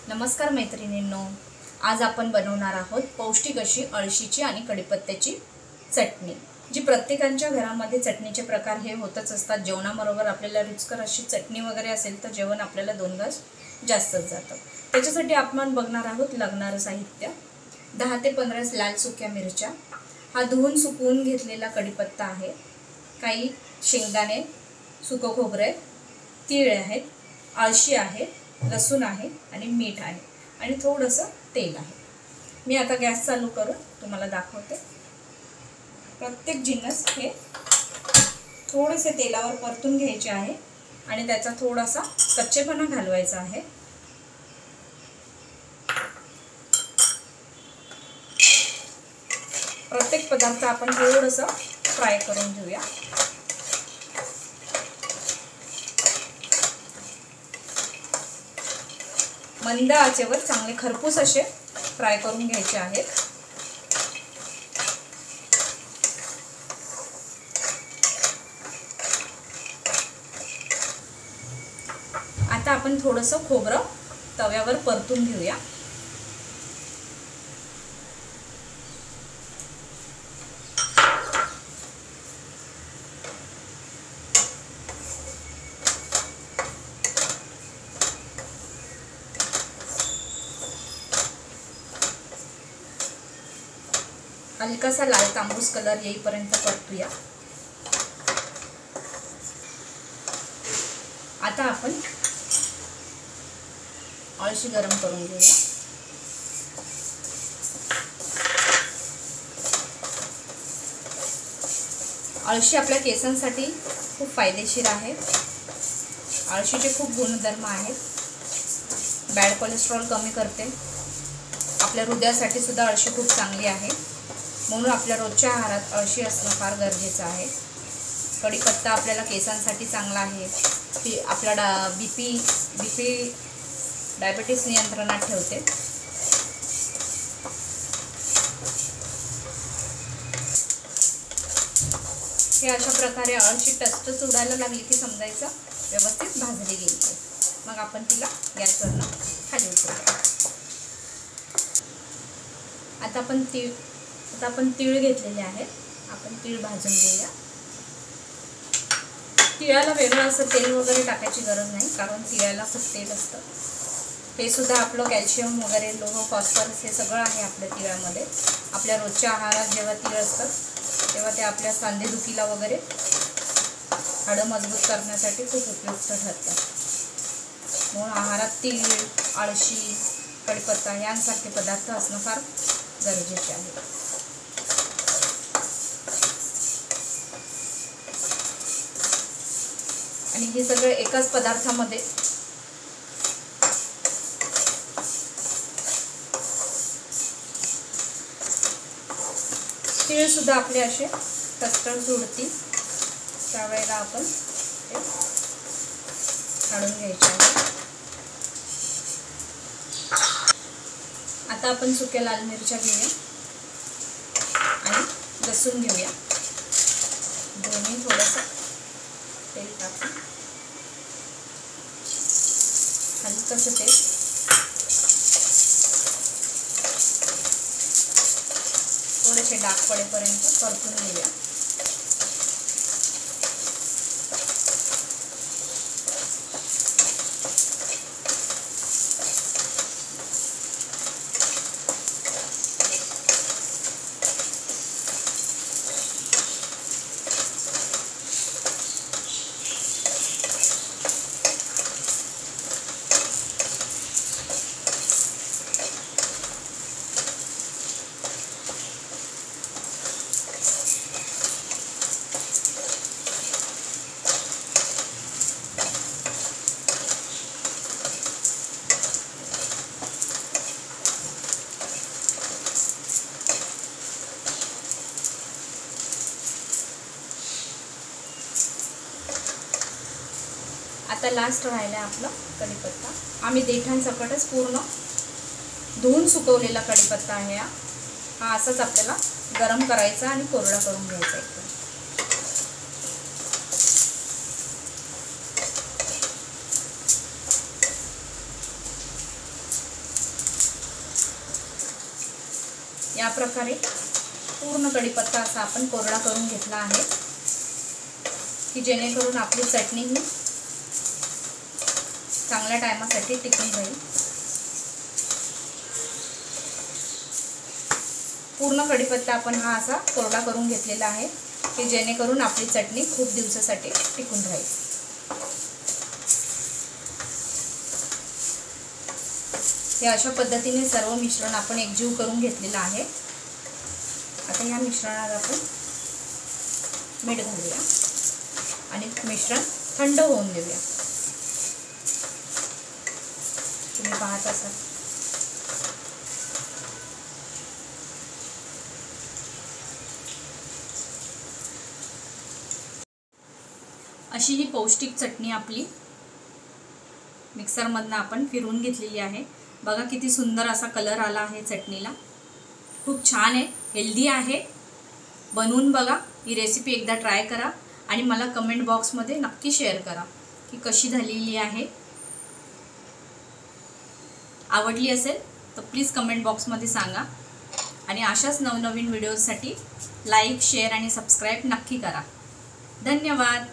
नमस्कार मैत्रिणींनो, आज आपण बनवणार आहोत पौष्टिक अशी अळशीची आणि कढीपत्त्याची चटणी। जी प्रत्येकाच्या घरामध्ये चटणीचे प्रकार हे होतच असतात। जेवणाबरोबर आपल्याला रुचकर अशी चटणी वगैरे असेल तर जेवण आपल्याला 2 घास जास्तच जातं। त्याच्यासाठी आपण बघणार आहोत लागणारं साहित्य 10 ते 15 लाल सुक्या मिरच्या, हा धुवून सुकवून घेतलेला कढीपत्ता आहे, काही शेंगदाणे, सुकं खोबरे, तीळ आहेत, अळशी आहे, लसूण आहे आणि मीठ आहे आणि थोडंसं तेल आहे। मी आता गॅस चालू करून तुम्हाला दाखवते। प्रत्येक जिन्नस हे थोडेसे तेलावर परतून घ्यायचे आहे आणि त्याचा थोडासा कच्चेपणा घालवायचा आहे। प्रत्येक पदार्थ आपण थोडंसं फ्राय करून घेऊया। मंद आचेवर चांगले खरपूस असे फ्राय करून घ्यायचे आहेत। आता आपण थोडंसं खोबरं तव्यावर परतून घेऊया। हलकासा लाल तांबूस कलर येईपर्यंत परतूया। आता आपण अळशी गरम करून घेऊया। अळशी आपल्या केसांसाठी खूप फायदेशीर आहे। अळशीचे खूप गुणधर्म आहेत। बॅड कोलेस्ट्रॉल कमी करते। आपल्या हृदयासाठी सुद्धा अळशी खूप चांगली आहे, म्हणून आपल्या रोजच्या आहारात अळशी असणं फार गरजेचं आहे। कढीपत्ता आपल्याला केसांसाठी चांगला आहे, की आपला बीपी डायबिटीस नियंत्रणात ठेवते। हे अशा प्रकारे अळशी टस्ट उडायला लागली की समजायचं व्यवस्थित भाजली गेली। मग आपण तिला गॅसवरून खाली उतरवूया। आता आपण तीळ घेतलेले आहेत, आपण तीळ भाजून घेऊया। तिळाला वेगळं असं तेल वगैरे टाकायची गरज नाही, कारण तिळाला खूप तेल असतं। हे सुद्धा आपलं कॅल्शियम वगैरे, लोह, फॉस्फरस हे सगळं आहे आपल्या तिळामध्ये। आपल्या रोजच्या आहारात जेव्हा तीळ असतात तेव्हा ते आपल्या सांधेदुखीला वगैरे, हाडं मजबूत करण्यासाठी खूप उपयुक्त ठरतात। म्हणून आहारात तीळ, अळशी, कढीपत्ता यांसारखे पदार्थ असणं फार गरजेचे आहे। आणि हे सगळं एकाच पदार्थामध्ये तीळ सुद्धा आपले असे टचटच उडतील, त्यावेळेला आपण ते काढून घ्यायचे आहे। आता आपण सुक्या लाल मिरच्या घेऊया आणि लसूण घेऊया। दोन्ही थोडंसं तेल टाकून हलकंसं तेल थोडेसे डाग पडेपर्यंत परतून घेऊया। आता लास्ट राहिला आपला कढीपत्ता। आम्ही देठांसकटच पूर्ण धुवून सुकवलेला कढीपत्ता आहे। हा असाच आपल्याला गरम करायचा आणि कोरडा करून घ्यायचा एकदम। या प्रकारे पूर्ण कढीपत्ता असा आपण कोरडा करून घेतला आहे की जेणेकरून आपली चटणी ही चांगल्या टायमासाठी टिकून जाईल। पूर्ण कढीपत्ता आपण हा असा कोरडा करून घेतलेला आहे की जेणेकरून आपली चटणी खूप दिवसासाठी टिकून राहील। हे अशा पद्धतीने सर्व मिश्रण आपण एकजीव करून घेतलेलं आहे। आता या मिश्रणात आपण मीठ घालूया आणि मिश्रण थंड होऊन देऊया। तुम्ही पाहत असाल अशी ही पौष्टिक चटणी आपली मिक्सरमधनं आपण फिरवून घेतलेली आहे। बघा किती सुंदर असा कलर आला आहे चटणीला, खूप छान आहे, हेल्दी आहे। बनवून बघा, ही रेसिपी एकदा ट्राय करा आणि मला कमेंट बॉक्समध्ये नक्की शेअर करा की कशी झालेली आहे। आवडली असेल तर प्लीज कमेंट बॉक्समध्ये सांगा आणि अशाच नवनवीन व्हिडिओजसाठी लाईक, शेअर आणि सबस्क्राईब नक्की करा। धन्यवाद।